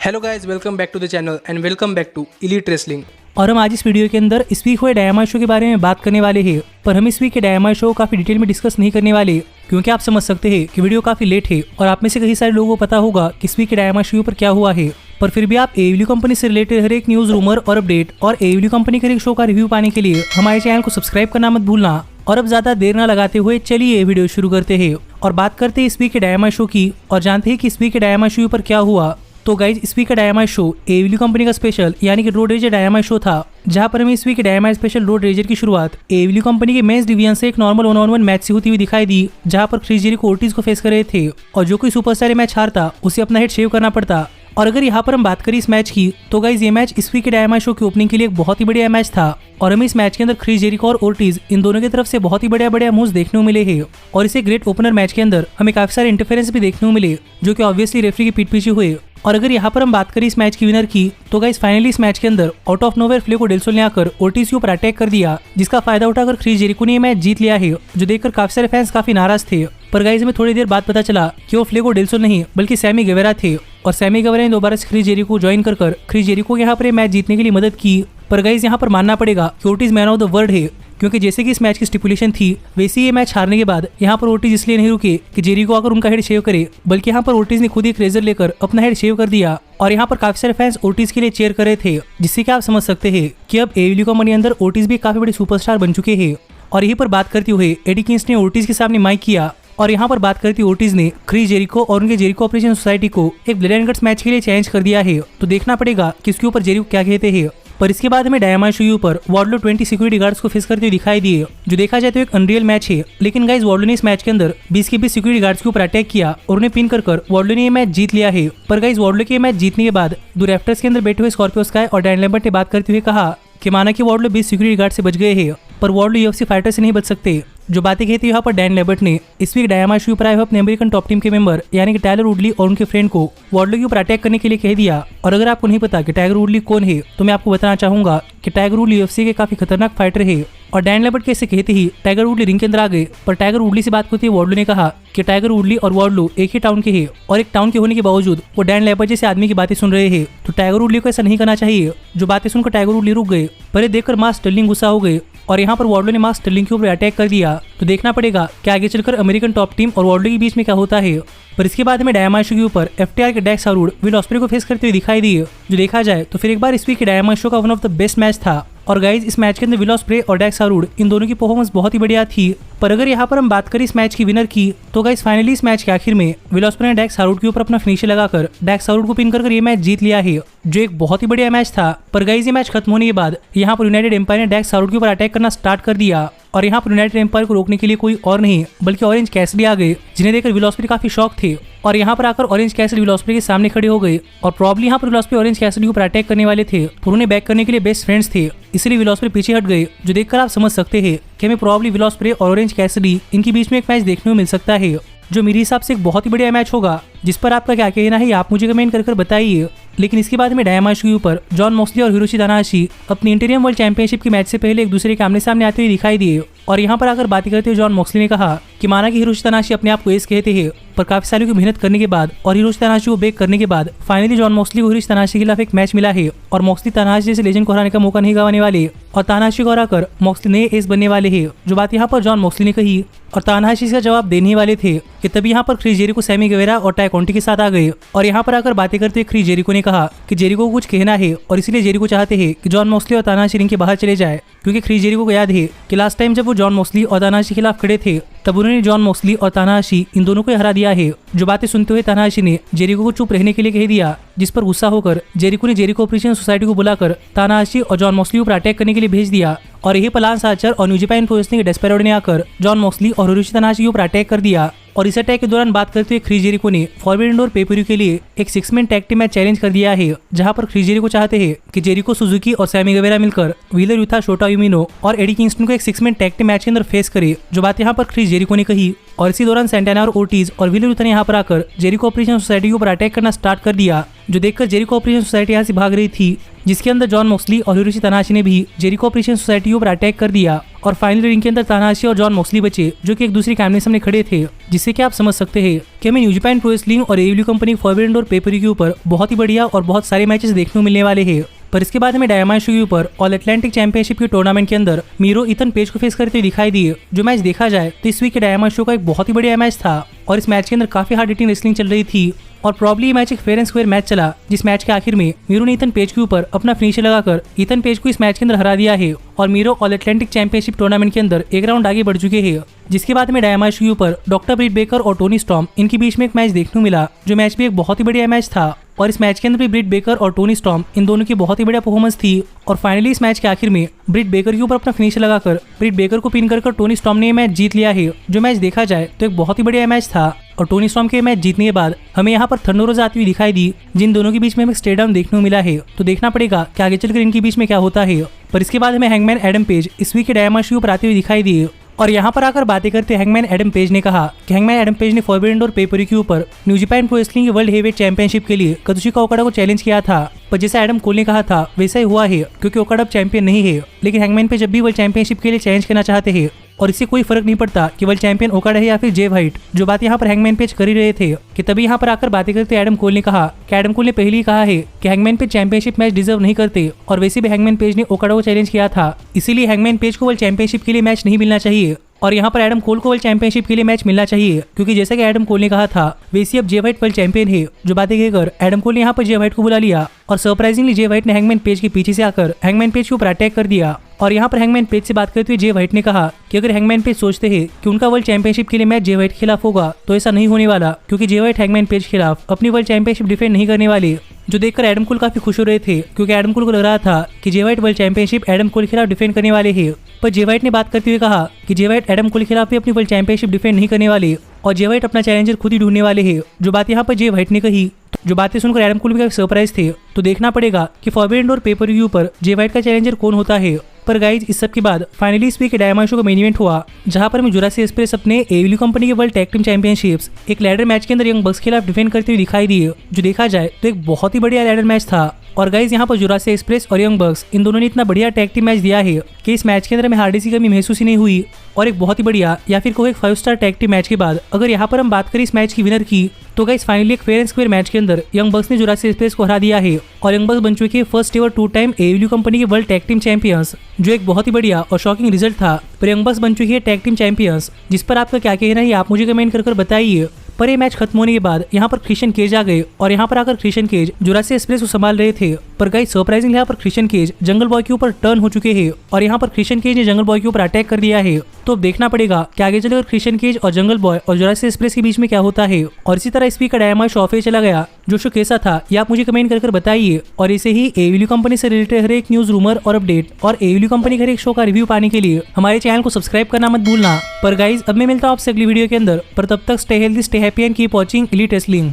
Hello guys, welcome back to the channel and welcome back to elite wrestling. और हम आज इस video के अंदर इस वीक हुए डायनामाइट शो के बारे में बात करने वाले हैं। पर हम इस वीक के डायनामाइट शो काफी डिटेल में डिस्कस नहीं करने वाले, क्योंकि आप समझ सकते हैं कि वीडियो काफी लेट है और आप में से कई सारे लोगों को पता होगा कि इस वीक के डायनामाइट शो पर क्या हुआ है। पर फिर भी आप AEW कंपनी से रिलेटेड हर एक न्यूज, रूमर और अपडेट और AEW कंपनी के हर एक शो का रिव्यू पाने के लिए हमारे चैनल को सब्सक्राइब करना मत भूलना। और अब ज्यादा देर न लगाते हुए चलिए ये वीडियो शुरू करते हैं और बात करते हैं इस वीक के डायनामाइट शो की और जानते हैं कि इस वीक के डायनामाइट शो पर क्या हुआ। तो गाइज, इस वीक का डायनामाइट शो AEW कंपनी का स्पेशल यानी कि रोड रेजर डायनामाइट शो था, जहां पर हमें इस वीक के डायनामाइट स्पेशल रोड रेजर की शुरुआत AEW कंपनी के मेंस डिवीजन से एक नॉर्मल 1-on-1 मैच से होती हुई दिखाई दी, जहां पर क्रिस जेरिको ओर्टिज को फेस कर रहे थे और जो कोई सुपरस्टार ये मैच हारता उसे अपना हेड शेव करना पड़ता। और अगर यहाँ पर हम बात करें इस मैच की, तो गाइज ये मैच इस वीक के डायनामाइट शो की ओपनिंग के लिए एक बहुत ही बढ़िया मैच था और हमें इस मैच के अंदर क्रिस जेरिको और ओर्टिज इन दोनों की तरफ से बहुत ही बढ़िया मूव्स देखने को मिले हैं। और इसे ग्रेट ओपनर मैच के अंदर हमें काफी सारे इंटरफेरेंस भी देखने को मिले, जो कि ऑब्वियसली रेफरी की पीठ पीछे हुए। और अगर यहाँ पर हम बात करें इस मैच की विनर की, तो गाइस फाइनली इस मैच के अंदर out of nowhere Fleco Del Sol ने आकर ओर्टिज के ऊपर अटैक कर दिया, जिसका फायदा उठाकर क्रिस जेरिको ने ये मैच जीत लिया है, जो देखकर काफी सारे फैंस काफी नाराज थे। पर गाइस हमें थोड़ी देर बाद पता चला कि वो फ्लेको डेल सोल नहीं बल्कि सैमी गेवेरा थे और सैमी गेवेरा ने दोबारा से क्रिस जेरिको को ज्वाइन कर क्रिस जेरिको यहाँ पर मैच जीतने के लिए मदद की। पर गाइस यहाँ पर मानना पड़ेगा कि ओर्टिज मैन ऑफ द वर्ल्ड है, क्योंकि जैसे कि इस मैच की स्टिपुलेशन थी वैसे ही ये मैच हारने के बाद यहाँ पर ओर्टिज इसलिए नहीं रुके कि जेरिको आकर उनका हेड शेव करे, बल्कि यहाँ पर ओर्टिज ने खुद एक रेजर लेकर अपना हेड शेव कर दिया। और यहाँ पर काफी सारे फैंस ओर्टिज के लिए चेयर कर रहे थे, जिससे कि आप समझ सकते हैं कि अब AEW कंपनी अंदर ओर्टिज भी काफी बड़े सुपरस्टार बन चुके हैं। और यहीं पर बात करते हुए एडी किंग्स ने ओर्टिज के सामने माइक किया और यहाँ पर बात करती ओर्टिज ने क्रिस जेरिको और उनके जेरिको ऑपरेशन सोसाइटी को एक ब्लड एंड गट्स मैच के लिए चैलेंज कर दिया है। तो देखना पड़ेगा कि इसके ऊपर जेरिको क्या कहते हैं। पर इसके बाद हमें डायनामाइट शो पर वार्डलो 20 सिक्योरिटी गार्ड्स को फेस करते हुए दिखाई दिए, जो देखा जाए तो एक अनरियल मैच है। लेकिन गाइस वार्डलो ने इस मैच के अंदर 20 के 20 सिक्योरिटी गार्ड्स के ऊपर अटैक किया और उन्हें पिन कर वार्डलो ने ये मैच जीत लिया है। पर गाइस वार्डलो के मैच जीतने के बाद दो रैप्टर्स के अंदर बैठे हुए स्कॉर्पियो स्काई और डैन लैम्बर्ट ने बात करते हुए कहा कि माना कि वार्डलो 20 सिक्योरिटी गार्ड से बच गए हैं, पर वार्डलो UFC फाइटर से नहीं बच सकते। जो बातें कहती यहाँ पर डैन लेबर्ट ने इस वीक डायनामाइट शो पर आए हुए अपने अमेरिकन टॉप टीम के मेंबर यानी कि टाइलर वुडली और उनके फ्रेंड को वार्डलो के ऊपर अटैक करने के लिए कह दिया। और अगर आपको नहीं पता कि टाइगर वुडली कौन है, तो मैं आपको बताना चाहूंगा कि टाइगर वुडली UFC के काफी खतरनाक फाइटर है। और डैन लेबर्ट कैसे कहते ही टाइगर वुडली रिंग के अंदर आ गए, पर टाइगर वुडली से बात करते हुए वार्डलो ने कहा कि टाइगर वुडली और वार्डलो एक ही टाउन के हैं और एक टाउन के होने के बावजूद वो डैन लेबर्ट जैसे आदमी की बातें सुन रहे हैं। तो टाइगर वुडली को ऐसा नहीं करना चाहिए। जो बातें सुनकर टाइगर वुडली रुक गए, पर ये देखकर मार्क स्टर्लिंग गुस्सा हो गए और यहाँ पर वार्डलो ने मार्क स्टर्लिंग के ऊपर अटैक कर दिया। तो देखना पड़ेगा कि आगे चलकर अमेरिकन टॉप टीम और वार्डलो के बीच में क्या होता है। पर इसके बाद हमें डायनामाइट शो के ऊपर FTR के डेक्स हार्वुड विल ऑस्प्रे को फेस करते हुए दिखाई दिए, जो देखा जाए तो फिर एक बार इस वीक के डायनामाइट शो का one of the best match था। और गाइज इस मैच के अंदर विल ऑस्प्रे और डेक्स हार्वुड इन दोनों की परफॉर्मेंस बहुत ही बढ़िया थी। पर अगर यहाँ पर हम बात करें इस मैच की विनर की, तो गाइज फाइनली इस मैच के आखिर में विल ऑस्प्रे ने डेक्स हार्वुड के ऊपर अपना फिनिशर लगाकर डेक्स हार्वुड को पिन कर ये मैच जीत लिया है, जो एक बहुत ही बढ़िया मैच था। पर गाइज ये मैच खत्म होने के बाद यहाँ पर यूनाइटेड एम्पायर ने डेक्स हार्वुड के ऊपर अटैक करना स्टार्ट कर दिया और यहाँ पर यूनाइटेड एम्पायर को रोकने के लिए कोई और नहीं बल्कि ऑरेंज कैसिडी आ गए, जिन्हें देखकर विल ऑस्प्रे काफी शॉक थे। और यहाँ पर आकर ऑरेंज कैसिडी विल ऑस्प्रे के सामने खड़े हो गए और प्रॉब्ली यहाँ पर विल ऑस्प्रे ऑरेंज कैसिडी के ऊपर अटैक करने वाले थे, पर उन्हें बैक करने के लिए बेस्ट फ्रेंड्स थे, इसलिए विल ऑस्प्रे पीछे हट गए। जो देखकर आप समझ सकते हैं कि हमें प्रॉब्ली विल ऑस्प्रे और ऑरेंज कैसिडी इनके बीच में एक मैच देखने को मिल सकता है, जो मेरे हिसाब से एक बहुत ही बढ़िया मैच होगा। जिस पर आपका क्या कहना है आप मुझे कमेंट कर बताइए। लेकिन इसके बाद में डायनामाइट शो के ऊपर जॉन मॉक्सली और हिरोशी तनाहाशी अपनी इंटीरियम वर्ल्ड चैंपियनशिप के मैच से पहले एक दूसरे के आमने सामने आते हुए दिखाई दिए। और यहाँ पर आकर बातें करते हुए जॉन मॉक्सली ने कहा कि माना कि हिरोशी तनाहाशी अपने आप को एस कहते हैं, पर काफी सालों की मेहनत करने के बाद और हिरोशी तनाहाशी को बेक करने के बाद फाइनली जॉन मॉक्सली को हिरोशी तनाहाशी के खिलाफ एक मैच मिला है और मॉक्सली तनाहाशी जैसे लेजेंड को हराने का मौका नहीं गंवाने वाले और तनाहाशी को हराकर मॉक्सली नए एस बनने वाले हैं। जो बात यहाँ पर जॉन मॉक्सली ने कही और तनाहाशी का जवाब देने वाले थे कि तभी यहाँ पर क्रिस जेरिको सैमी गेवेरा और टाई कॉन्टी के साथ आ गए। और यहाँ पर आकर बातें करते हुए क्रिस जेरिको ने कहा कि जेरिको को कुछ कहना है और इसलिए जेरिको चाहते हैं कि जॉन मॉक्सली और तनाहाशी रिंग के बाहर चले जाए, क्योंकि क्रिस जेरिको को याद है कि लास्ट टाइम जब वो जॉन मॉक्सली और तनाहाशी के खिलाफ खड़े थे तब उन्होंने जॉन मॉक्सली और तनाहाशी इन दोनों को हरा दिया है। जो बातें सुनते हुए तनाहाशी ने जेरिको को चुप रहने के लिए कह दिया, जिस पर गुस्सा होकर जेरिको ने जेरिको ऑपरेशन सोसाइटी को बुलाकर तनाहाशी और जॉन मॉक्सली को अटैक करने के लिए भेज दिया। और यही पलान आर्चर और न्यू जापान प्रो रेसलिंग के डेस्पेरेडो ने आकर जॉन मॉक्सली और हिरोशी तनाहाशी के ऊपर अटैक कर दिया। और इस अटैक के दौरान बात करते हुए क्रिस जेरिको ने फॉरबिडन डोर पेपरव्यू के लिए एक 6-मैन टैग टीम मैच चैलेंज कर दिया है, जहां पर क्रिस जेरिको चाहते हैं कि जेरिको सुजुकी और सैमी गेवेरा मिलकर व्हीलर यूथा शोटा यूमिनो और एडी किंगस्टन को एक 6-मैन टैग टीम मैच के अंदर फेस करे। जो बात यहाँ पर क्रिस जेरिको ने कही और इसी दौरान सैंटाना और ओर्टिज और व्हीलर यूथा ने यहाँ पर आकर जेरिको ऑपरेशन सोसाइटी के ऊपर अटैक करना स्टार्ट कर दिया। जो देखकर जेरिको ऑपरेशन सोसाइटी यहाँ से भाग रही थी, जिसके अंदर जॉन मॉक्सली और हिरोशी तनाहाशी ने भी जेरिको ऑपरेशन सोसाइटी के ऊपर अटैक कर दिया और फाइनल रिंग के अंदर तनाहाशी और जॉन मॉक्सली बचे जो कि एक दूसरे के आमने सामने खड़े थे, जिससे कि आप समझ सकते हैं कि हमें न्यू जापान प्रो रेसलिंग और AEW company forbidden door paper के ऊपर बहुत ही बढ़िया और बहुत सारे मैचेस देखने को मिलने वाले हैं। पर इसके बाद हमें डायमंड शो के ऊपर ऑल अटलांटिक चैंपियनशिप के टूर्नामेंट के अंदर मीरो इथन पेज को फेस करते हुए दिखाई दिए। जो मैच देखा जाए तो इस वीक के डायमंड शो का एक बहुत ही बढ़िया मैच था और इस मैच के अंदर काफी हार्ड हिटिंग रेसलिंग चल रही थी और प्रॉब्ली ये मैच एक फेयर एंड स्क्वायर मैच चला, जिस मैच के आखिर में मीरो ने इथन पेज के ऊपर अपना फिनिशर लगाकर इथन पेज को इस मैच के अंदर हरा दिया है और Miro all Atlantic championship tournament के अंदर एक राउंड आगे बढ़ चुके हैं। जिसके बाद में डायमंड शो के ऊपर डॉक्टर ब्रिट बेकर और टोनी स्टॉर्म इनके बीच में एक मैच देखने को मिला, जो मैच भी एक बहुत ही बढ़िया मैच था और इस मैच के अंदर भी ब्रिट बेकर और टोनी स्टॉर्म इन दोनों की बहुत ही बढ़िया परफॉर्मेंस थी और फाइनली इस मैच के आखिर में ब्रिट बेकर के ऊपर अपना फिनिशर लगाकर ब्रिट बेकर को पिन कर टोनी स्टॉर्म ने मैच जीत लिया है। जो मैच देखा जाए तो एक बहुत ही बढ़िया मैच था और टोनी स्टॉर्म के मैच जीतने के बाद हमें यहाँ पर थंडर रोज आती हुई दिखाई दी, जिन दोनों के बीच में हमें स्टे डाउन देखने को मिला है। तो देखना पड़ेगा कि आगे चलकर इनके बीच में क्या होता है। पर इसके बाद हमें हैंगमैन एडम पेज इस वीक के डायमंड शो पर आते हुए दिखाई दिए और यहाँ पर आकर बातें करते हैंगमैन एडम पेज ने कहा कि हैंगमैन एडम पेज ने फॉरबिडन डोर पेपर के ऊपर न्यू जापान प्रो रेसलिंग के वर्ल्ड हेवीवेट चैंपियनशिप के लिए काजुचिका ओकाडा को चैलेंज किया था। पर जैसा एडम कोल ने कहा था वैसा ही हुआ है, क्योंकि ओकाडा अब चैंपियन नहीं है, लेकिन हैंगमैन पे जब भी वर्ल्ड चैंपियनशिप के लिए चैलेंज करना चाहते हैं और इससे कोई फर्क नहीं पड़ता कि वर्ल्ड चैंपियन ओकाडा है या फिर जे व्हाइट। जो बात यहाँ पर हैंगमैन पेज कर ही रहे थे कि तभी यहाँ पर आकर बातें करते एडम कोल ने कहा कि एडम कोल ने पहले ही कहा है कि hangman page championship match deserve नहीं करते और वैसे भी हैंगमैन पेज ने ओकाडा को चैलेंज किया था, इसीलिए हैंगमैन पेज को वर्ल्ड चैंपियनशिप के लिए मैच नहीं मिलना चाहिए और यहाँ पर एडम कोल को वर्ल्ड चैंपियनशिप के लिए मैच मिलना चाहिए, क्योंकि जैसा कि एडम कोल ने कहा था वैसे अब जे व्हाइट वर्ल्ड चैंपियन है। जो बातें कहकर एडम कोल ने यहाँ पर जे व्हाइट को बुला लिया और सरप्राइजिंगली जे व्हाइट ने हैंगमैन पेज के पीछे से आकर हैंगमैन पेज के ऊपर अटैक कर दिया और यहाँ पर हैंगमैन पेज से बात करते हुए जे व्हाइट ने कहा कि अगर हैंगमैन पेज सोचते हैं कि उनका वर्ल्ड चैंपियनशिप के लिए मैच जे व्हाइट के खिलाफ होगा तो ऐसा नहीं होने वाला, क्योंकि जे व्हाइट हैंगमैन पेज के खिलाफ अपनी वर्ल्ड चैंपियनशिप डिफेंड नहीं करने वाले। जो देखकर एडम कोल काफी खुश हो रहे थे, क्योंकि एडम कोल को लग रहा था कि Jay White world championship Adam Cole के खिलाफ डिफेंड करने वाले हैं। पर जे व्हाइट ने बात करते हुए कहा कि जे व्हाइट एडम कोल के खिलाफ भी अपनी वर्ल्ड चैंपियनशिप डिफेंड नहीं करने वाले और जे व्हाइट अपना चैलेंजर खुद ही ढूंढने वाले हैं। जो बात यहाँ पर जे व्हाइट ने कही, जो बातें सुनकर एडम कोल भी काफी सरप्राइज थे। तो देखना पड़ेगा कि फॉरबिडन डोर पेपर व्यू पर जे व्हाइट का चैलेंजर कौन होता है। पर गाइज इस सब के बाद फाइनली इस वीक के डायमंड शो का मेन इवेंट हुआ, जहां पर हमें जुरासिक एक्सप्रेस अपने AEW कंपनी के वर्ल्ड टैग टीम चैंपियनशिप्स एक लैडर मैच के अंदर यंग बक्स के खिलाफ डिफेंड करते हुए दिखाई दिए। जो देखा जाए तो एक बहुत ही बढ़िया लैडर मैच था और गाइज यहाँ पर जुरासिक एक्सप्रेस और यंग बक्स इन दोनों ने इतना बढ़िया टैग टीम मैच दिया है कि इस मैच के अंदर हमें हार्डी की कमी महसूस ही नहीं हुई और एक बहुत ही बढ़िया या फिर कोई एक 5 स्टार टैग टीम मैच के बाद अगर यहाँ पर हम बात करें इस मैच की विनर की, तो गाइस फाइनली एक फेयर एंड स्क्वायर मैच के अंदर यंग बक्स ने जुरासिक एक्सप्रेस को हरा दिया है और यंग बक्स बन चुके हैं first ever 2 time AEW company के वर्ल्ड टैग टीम चैंपियंस, जो एक बहुत ही बढ़िया और शॉकिंग रिजल्ट था। पर यंग बक्स बन चुकी है टैग टीम चैंपियंस, जिस पर आपका क्या कहना है आप मुझे कमेंट कर बताइए। पर ये मैच खत्म होने के बाद यहाँ पर क्रिश्चियन केज आ गए और यहाँ पर आकर क्रिश्चियन केज जुरासिक एक्सप्रेस को संभाल रहे थे। पर गाइस सरप्राइजिंगली यहाँ पर क्रिश्चियन केज जंगल बॉय के ऊपर टर्न हो चुके हैं और यहाँ पर क्रिश्चियन केज ने जंगल बॉय के ऊपर अटैक कर दिया है। तो अब देखना पड़ेगा कि आगे चलकर क्रिश्चियन केज और जंगल बॉय और जुरासिक एक्सप्रेस के बीच में क्या होता है। और इसी तरह इस वीक का डायमंड शो ऑफ चला गया। जो शो कैसा था ये आप मुझे कमेंट कर बताइए और इसे ही AEW कंपनी से रिलेटेड हर एक न्यूज, रूमर और अपडेट और AEW कंपनी के हर एक शो का रिव्यू पाने के लिए हमारे चैनल को सब्सक्राइब करना मत भूलना। पर गाइज अब मैं मिलता हूँ आपसे अगली वीडियो के अंदर, पर तब तक stay healthy, stay happy and keep watching Elite Wrestling.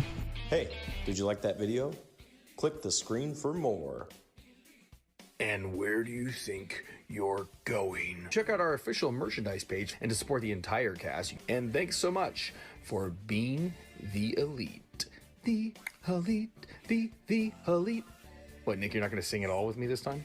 Hey, did you like that video? Click the screen for more. And where do you think you're going? Check out our official merchandise page and to support the entire cast. And thanks so much for being the elite. The elite, the elite. What, Nick, you're not going to sing it all with me this time?